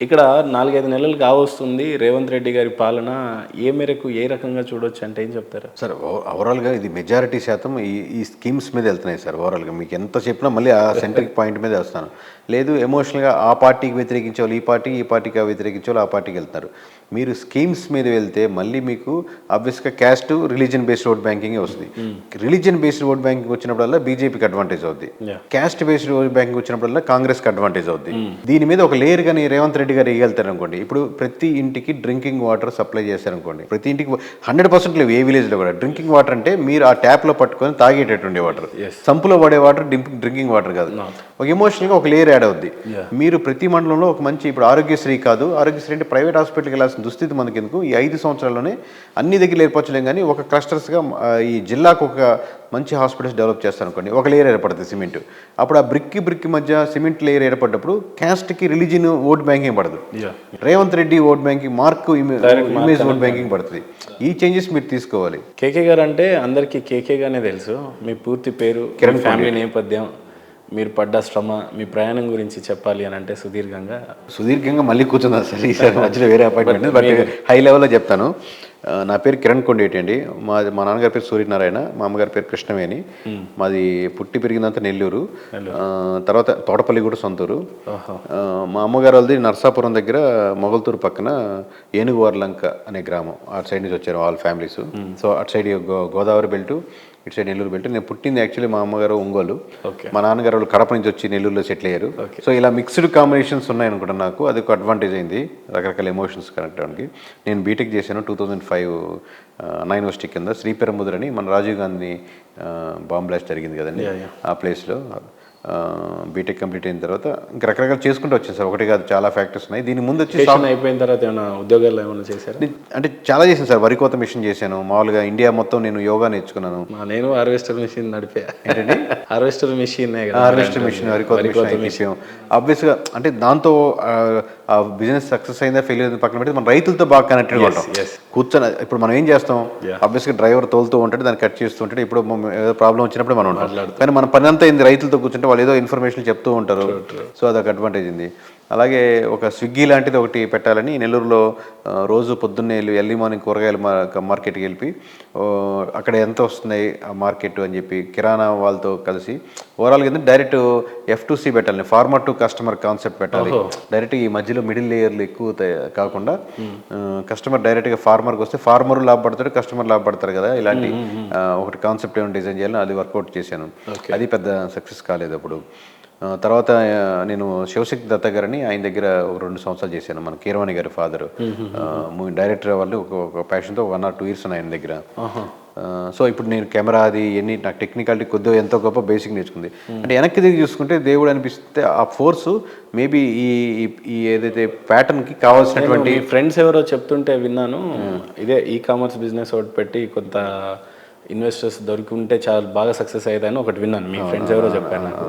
ఇక్కడ 4, 5 నెలలు కావస్తుంది రేవంత్ రెడ్డి గారి పాలన. ఏ మేరకు, ఏ రకంగా చూడొచ్చు అంటే ఏం చెప్తారు? సార్ ఓవరాల్‌గా ఇది మెజారిటీ శాతం ఈ ఈ స్కీమ్స్ మీద వెళ్తున్నాయి సార్. ఓవరాల్‌గా మీకు ఎంత చెప్పినా మళ్ళీ ఆ సెంట్రిక్ పాయింట్ మీదే వస్తాను. లేదు ఎమోషనల్‌గా ఆ పార్టీకి వ్యతిరేకించేవాళ్ళు ఈ పార్టీకి వ్యతిరేకించేవాళ్ళు ఆ పార్టీకి వెళ్తున్నారు. మీరు స్కీమ్స్ మీద వెళ్తే మళ్ళీ మీకు ఆబ్వియస్‌గా క్యాస్ట్, రిలీజియన్ బేస్డ్ ఓట్ బ్యాంకింగే వస్తుంది. రిలీజియన్ బేస్డ్ ఓట్ బ్యాంకింగ్ వచ్చినప్పుడల్లా బీజేపీకి అడ్వాంటేజ్ అవుద్ది. క్యాస్ట్ బేస్డ్ ఓట్ బ్యాంకింగ్ వచ్చినప్పుడల్లా కాంగ్రెస్కి అడ్వాంటేజ్ అవుద్ది. దీని మీద ఒక లేయర్ కానీ రేవంత్ రెడ్డి గారు వేయగలుగుతారు అనుకోండి. ఇప్పుడు ప్రతి ఇంటికి డ్రింకింగ్ వాటర్ సప్లై చేశారనుకోండి, ప్రతి ఇంటికి 100% లేవు ఏ విలేజ్లో కూడా. డ్రింకింగ్ వాటర్ అంటే మీరు ఆ ట్యాప్లో పట్టుకొని తాగేటటువంటి వాటర్, సంపులో పడే వాటర్ డ్రింకింగ్ వాటర్ కాదు. ఒక ఎమోషనల్గా ఒక లేయర్ యాడ్ అవుద్ది. మీరు ప్రతి మండలంలో ఒక మంచి, ఇప్పుడు ఆరోగ్యశ్రీ కాదు, ఆరోగ్యశ్రీ అంటే ప్రైవేట్ హాస్పిటల్కి వెళ్ళాల్సిన దుస్థితి మనకి ఎందుకు, ఈ 5 సంవత్సరాల్లోనే అన్ని దగ్గర ఏర్పరచలేం. కానీ ఒక క్లస్టర్స్గా ఈ జిల్లాకు ఒక మంచి హాస్పిటల్స్ డెవలప్ చేస్తారనుకోండి, ఒక లేయర్ ఏర్పడుతుంది సిమెంట్. అప్పుడు ఆ బ్రిక్ మధ్య సిమెంట్ లేయర్ ఏర్పడ్డప్పుడు క్యాస్ట్కి రిలీజియన్ ఓట్ బ్యాంకింగ్ పడదు. Revanth Reddy vote banking, mark image vote banking పడుతుంది. ఈ చేంజెస్ మీరు తీసుకోవాలి. కేకే గారు అంటే అందరికీ కేకేగానే తెలుసు. మీ పూర్తి పేరు, కిరణ్, ఫ్యామిలీ నేపథ్యం, మీరు పడ్డ శ్రమ, మీ ప్రయాణం గురించి చెప్పాలి అని అంటే సుదీర్ఘంగా మళ్ళీ కూర్చుందా సార్ ఈసారి మధ్యలో వేరే అపాయింట్మెంట్, బట్ హై లెవెల్లో చెప్తాను. నా పేరు కిరణ్ కొండేటి అండి. మా నాన్నగారి పేరు సూర్యనారాయణ, మా అమ్మగారి పేరు కృష్ణవేణి. మాది పుట్టి పెరిగిందంతా నెల్లూరు, తర్వాత తోటపల్లి కూడా సొంతూరు. మా అమ్మగారు వాళ్ళది నర్సాపురం దగ్గర మొగల్తూరు పక్కన ఏనుగువార్లంక అనే గ్రామం. అటు సైడ్ నుంచి వచ్చారు వాళ్ళ ఫ్యామిలీస్. సో అటు సైడ్ గోదావరి బెల్ట్, ఇటు సైడ్ నెల్లూరు బెల్ట్. నేను పుట్టింది యాక్చువల్లీ మా అమ్మగారు ఒంగోలు, మా నాన్నగారు వాళ్ళు కడప నుంచి వచ్చి నెల్లూరులో సెటిల్ అయ్యారు. సో ఇలా మిక్స్డ్ కాంబినేషన్స్ ఉన్నాయి అనుకుంటా. నాకు అది ఒక అడ్వాంటేజ్ అయింది, రకరకాల ఎమోషన్స్ కనెక్ట్ అవ్వడానికి. నేను బీటెక్ చేశాను 2005 9 కింద శ్రీపెరంబుదర్ అని, మన రాజీవ్ గాంధీ బాంబ్ బ్లాస్ట్ జరిగింది కదండి, ఆ ప్లేస్లో బీటెక్ కంప్లీట్ అయిన తర్వాత ఇంకా రకరకాలు చేసుకుంటూ వచ్చాను సార్. ఒకటి కాదు, చాలా ఫ్యాక్టర్స్ ఉన్నాయి. దీని ముందు వచ్చి అయిపోయిన తర్వాత ఏమైనా ఉద్యోగాలు ఏమైనా చేశారు? అంటే చాలా చేశాను సార్. వరి కోత మిషన్ చేశాను. మామూలుగా ఇండియా మొత్తం నేను యోగా నేర్చుకున్నాను. నేను హార్వెస్టర్ మిషన్ నడిపా. హార్వెస్టర్ మిషన్, వరి కోత మిషన్ ఆబ్వియస్గా. అంటే దాంతో ఆ బిజినెస్ సక్సెస్ అయిందా ఫెయిల్ అయిందా పక్కన పెట్టి మనం రైతులతో బాగా కనెక్టెడ్ ఉంటాం. కూర్చొని ఇప్పుడు మనం ఏం చేస్తాం, ఆబ్వియస్గా డ్రైవర్ తోలుతూ ఉంటాడు, దాన్ని కట్ చేస్తూ ఉంటాడు. ఇప్పుడు ఏదో ప్రాబ్లం వచ్చినప్పుడు మనం ఉంటాం, కానీ మన పని అంతా అయింది రైతులతో కూర్చుంటే వాళ్ళు ఏదో ఇన్ఫర్మేషన్ చెప్తూ ఉంటారు. సో అదొక అడ్వాంటేజ్ ఉంది. అలాగే ఒక స్విగ్గీ లాంటిది ఒకటి పెట్టాలని నెల్లూరులో రోజు పొద్దున్నే ఎర్లీ మార్నింగ్ కూరగాయల మార్కెట్కి వెళ్ళి అక్కడ ఎంత వస్తున్నాయి ఆ మార్కెట్ అని చెప్పి కిరాణా వాళ్ళతో కలిసి ఓవరాల్గా ఏంటంటే డైరెక్ట్ F2C పెట్టాలి, ఫార్మర్ టు కస్టమర్ కాన్సెప్ట్ పెట్టాలి. డైరెక్ట్ ఈ మధ్యలో మిడిల్ లేయర్లు ఎక్కువ కాకుండా కస్టమర్ డైరెక్ట్గా ఫార్మర్కి వస్తే ఫార్మర్ లాభపడతాడు, కస్టమర్ లాభపడతారు కదా. ఇలాంటి ఒకటి కాన్సెప్ట్ ఏమైనా డిజైన్ చేయాలని అది వర్కౌట్ చేశాను. అది పెద్ద సక్సెస్ కాలేదు అప్పుడు. తర్వాత నేను శివశక్తి దత్త గారిని ఆయన దగ్గర ఒక 2 సంవత్సరాలు చేశాను. మన కీరవాణి గారి ఫాదర్ మూవీ డైరెక్టర్ వాళ్ళు ఒక ప్యాషన్తో 1 or 2 years ఉన్నాయి ఆయన దగ్గర. సో ఇప్పుడు నేను కెమెరా అది ఎన్ని నాకు టెక్నికాలిటీ కొద్దిగా ఎంతో గొప్ప బేసిక్ నేర్చుకుంది. అంటే వెనక్కి దిగి చూసుకుంటే దేవుడు అనిపిస్తే ఆ ఫోర్సు మేబీ ఈ ఏదైతే ప్యాటర్న్కి కావాల్సినటువంటి ఫ్రెండ్స్ ఎవరో చెప్తుంటే విన్నాను. ఇదే ఈ-కామర్స్ బిజినెస్ ఒకటి పెట్టి కొంత ఇన్వెస్టర్స్ దొరికి ఉంటే చాలా బాగా సక్సెస్ అయ్యేదని ఒకటి విన్నాను. మీ ఫ్రెండ్స్ ఎవరో చెప్పాను నాకు.